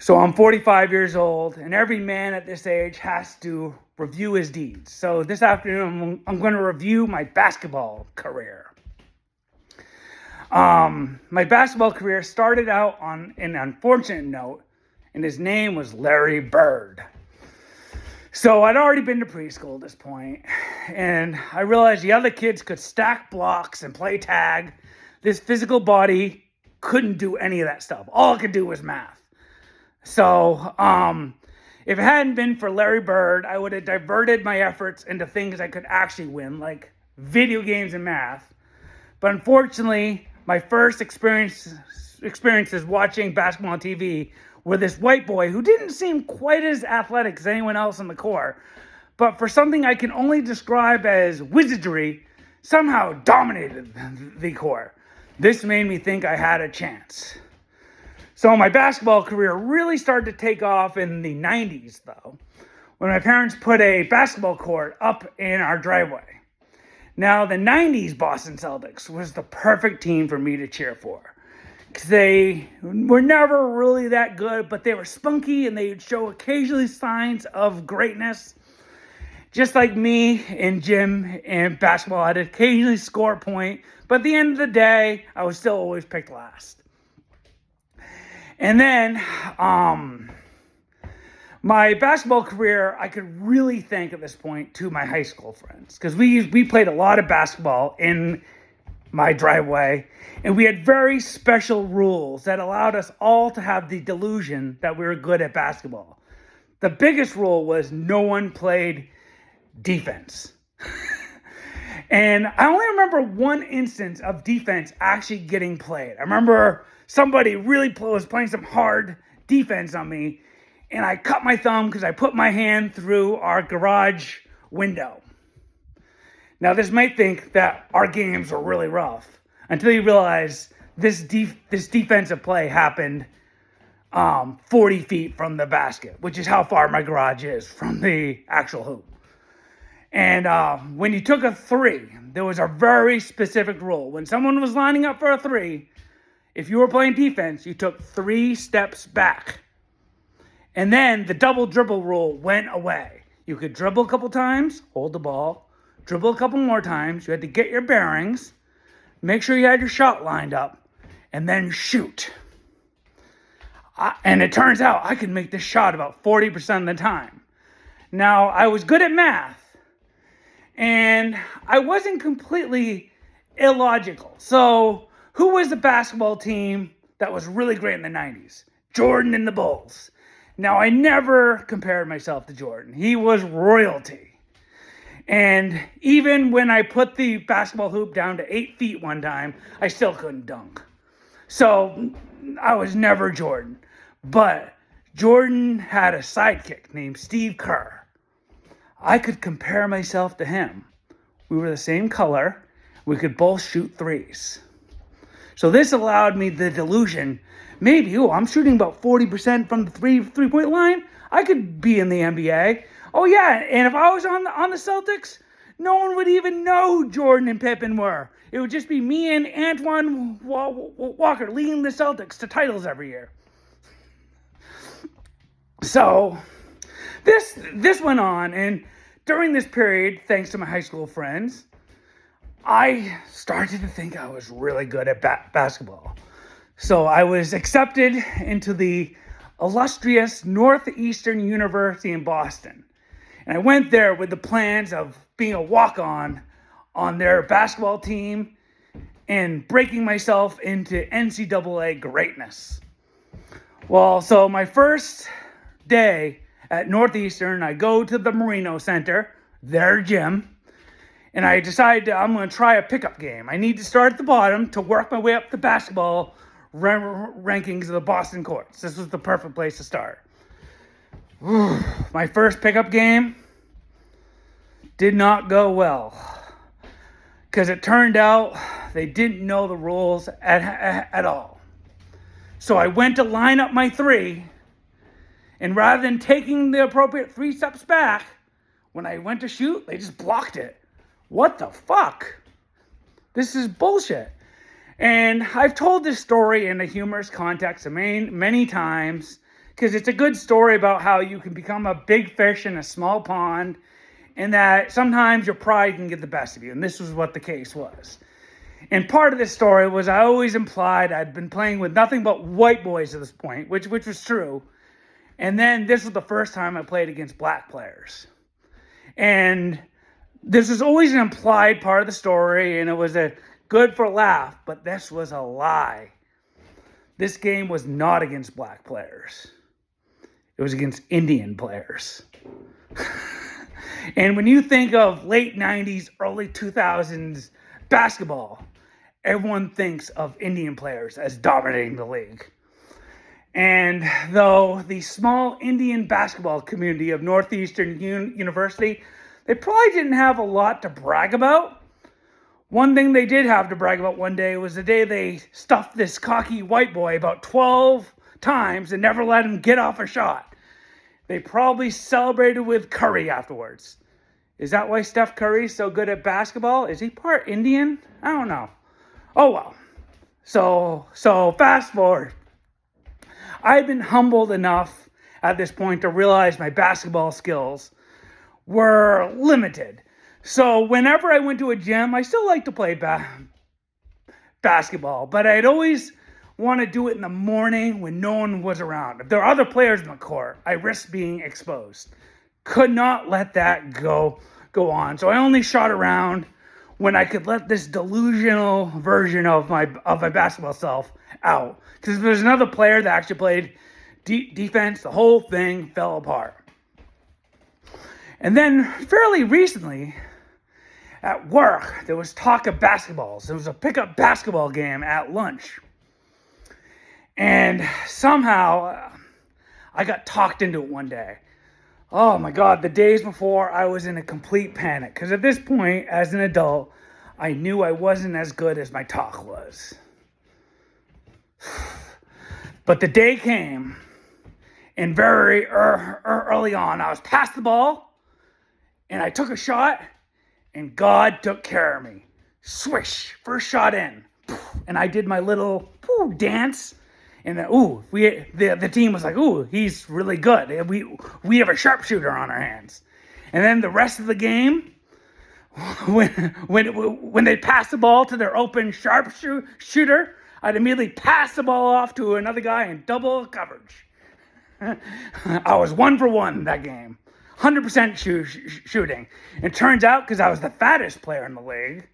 So I'm 45 years old, and every man at this age has to review his deeds. So this afternoon, I'm going to review my basketball career. My basketball career started out on an unfortunate note, and his name was Larry Bird. So I'd already been to preschool at this point, and I realized the other kids could stack blocks and play tag. This physical body couldn't do any of that stuff. All it could do was math. So if it hadn't been for Larry Bird, I would have diverted my efforts into things I could actually win, like video games and math. But unfortunately, my first experiences watching basketball on TV were this white boy who didn't seem quite as athletic as anyone else on the court, but for something I can only describe as wizardry, somehow dominated the court. This made me think I had a chance. So my basketball career really started to take off in the 90s, though, when my parents put a basketball court up in our driveway. Now, the 90s Boston Celtics was the perfect team for me to cheer for. Because they were never really that good, but they were spunky and they would show occasionally signs of greatness. Just like me and Jim in basketball, I'd occasionally score a point, but at the end of the day, I was still always picked last. And then, my basketball career, I could really thank at this point to my high school friends, because we played a lot of basketball in my driveway, and we had very special rules that allowed us all to have the delusion that we were good at basketball. The biggest rule was no one played defense. And I only remember one instance of defense actually getting played. I remember somebody really was playing some hard defense on me, and I cut my thumb because I put my hand through our garage window. Now, this might think that our games were really rough until you realize this defensive play happened 40 feet from the basket, which is how far my garage is from the actual hoop. And when you took a three, there was a very specific rule. When someone was lining up for a three, if you were playing defense, you took 3 steps back. And then the double dribble rule went away. You could dribble a couple times, hold the ball, dribble a couple more times. You had to get your bearings, make sure you had your shot lined up, and then shoot. And it turns out I could make this shot about 40% of the time. Now, I was good at math, and I wasn't completely illogical. So, who was the basketball team that was really great in the 90s? Jordan and the Bulls. Now, I never compared myself to Jordan. He was royalty. And even when I put the basketball hoop down to 8 feet one time, I still couldn't dunk. So, I was never Jordan. But Jordan had a sidekick named Steve Kerr. I could compare myself to him. We were the same color. We could both shoot threes. So this allowed me the delusion, maybe, I'm shooting about 40% from the three-point line. I could be in the NBA. Oh yeah, and if I was on the Celtics, no one would even know who Jordan and Pippen were. It would just be me and Antoine Walker leading the Celtics to titles every year. So this went on, and during this period, thanks to my high school friends, I started to think I was really good at basketball. So I was accepted into the illustrious Northeastern University in Boston. And I went there with the plans of being a walk-on on their basketball team and breaking myself into NCAA greatness. Well, so my first day at Northeastern, I go to the Marino Center, their gym, and I decided I'm going to try a pickup game. I need to start at the bottom to work my way up the basketball rankings of the Boston courts. This was the perfect place to start. My first pickup game did not go well, because it turned out they didn't know the rules at all. So I went to line up my three, and rather than taking the appropriate 3 steps back, when I went to shoot, they just blocked it. What the fuck? This is bullshit. And I've told this story in a humorous context many times because it's a good story about how you can become a big fish in a small pond, and that sometimes your pride can get the best of you. And this was what the case was. And part of this story was I always implied I'd been playing with nothing but white boys at this point, which was true. And then this was the first time I played against black players. And this was always an implied part of the story, and it was a good for a laugh, but this was a lie. This game was not against black players. It was against Indian players. And when you think of late 90s, early 2000s basketball, everyone thinks of Indian players as dominating the league. And though the small Indian basketball community of Northeastern University, they probably didn't have a lot to brag about. One thing they did have to brag about one day was the day they stuffed this cocky white boy about 12 times and never let him get off a shot. They probably celebrated with curry afterwards. Is that why Steph Curry's so good at basketball? Is he part Indian? I don't know. Oh well. So fast forward. I've been humbled enough at this point to realize my basketball skills were limited. So whenever I went to a gym, I still like to play basketball, but I'd always want to do it in the morning when no one was around. If there are other players in the court, I risked being exposed. Could not let that go on. So I only shot around when I could let this delusional version of my basketball self out. Because if there's another player that actually played defense, the whole thing fell apart. And then fairly recently, at work, there was talk of basketballs. There was a pickup basketball game at lunch. And somehow, I got talked into it one day. Oh my God, the days before, I was in a complete panic. Because at this point, as an adult, I knew I wasn't as good as my talk was. But the day came, and very early on, I was past the ball, and I took a shot, and God took care of me. Swish, first shot in. And I did my little dance. And then, the team was like, he's really good. We have a sharpshooter on our hands. And then the rest of the game, when they passed the ball to their open sharpshooter, I'd immediately pass the ball off to another guy in double coverage. I was 1 for 1 that game. 100% shooting. It turns out, because I was the fattest player in the league,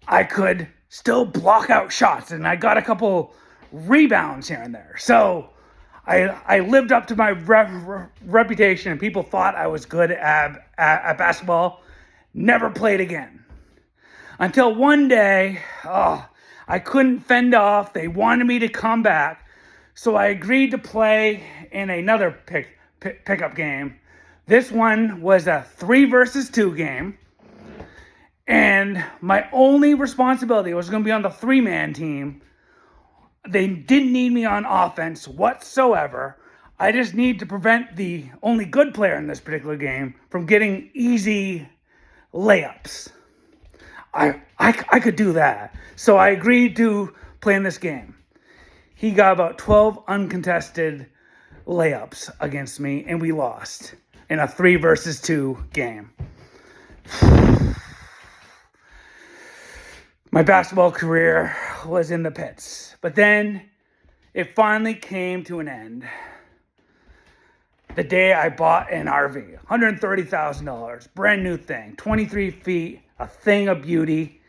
I could still block out shots, and I got a couple rebounds here and there. So I lived up to my reputation, and people thought I was good at basketball. Never played again. Until one day, I couldn't fend off. They wanted me to come back. So I agreed to play in another pickup game. This one was a 3 versus 2 game. And my only responsibility was going to be on the 3-man team. They didn't need me on offense whatsoever. I just need to prevent the only good player in this particular game from getting easy layups. I could do that. So I agreed to play in this game. He got about 12 uncontested layups against me, and we lost in a 3 versus 2 game. My basketball career was in the pits. But then it finally came to an end. The day I bought an RV, $130,000, brand new thing, 23 feet, a thing of beauty.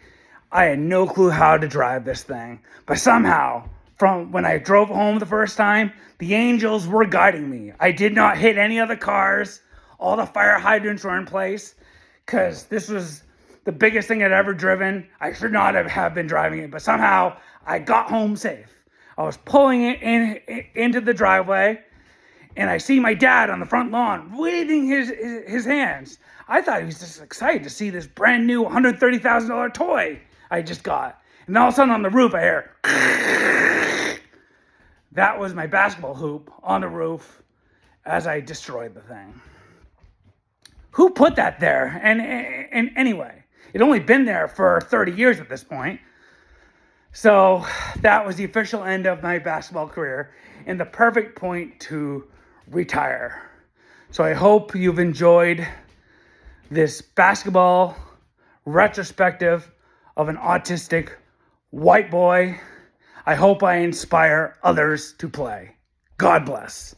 I had no clue how to drive this thing. But somehow, from when I drove home the first time, the angels were guiding me. I did not hit any other cars. All the fire hydrants were in place, because this was the biggest thing I'd ever driven. I should not have been driving it, but somehow I got home safe. I was pulling it into the driveway, and I see my dad on the front lawn waving his hands. I thought he was just excited to see this brand new $130,000 toy I just got. And all of a sudden on the roof I hear, that was my basketball hoop on the roof as I destroyed the thing. Who put that there? And anyway, it'd only been there for 30 years at this point. So that was the official end of my basketball career and the perfect point to retire. So I hope you've enjoyed this basketball retrospective of an autistic white boy. I hope I inspire others to play. God bless.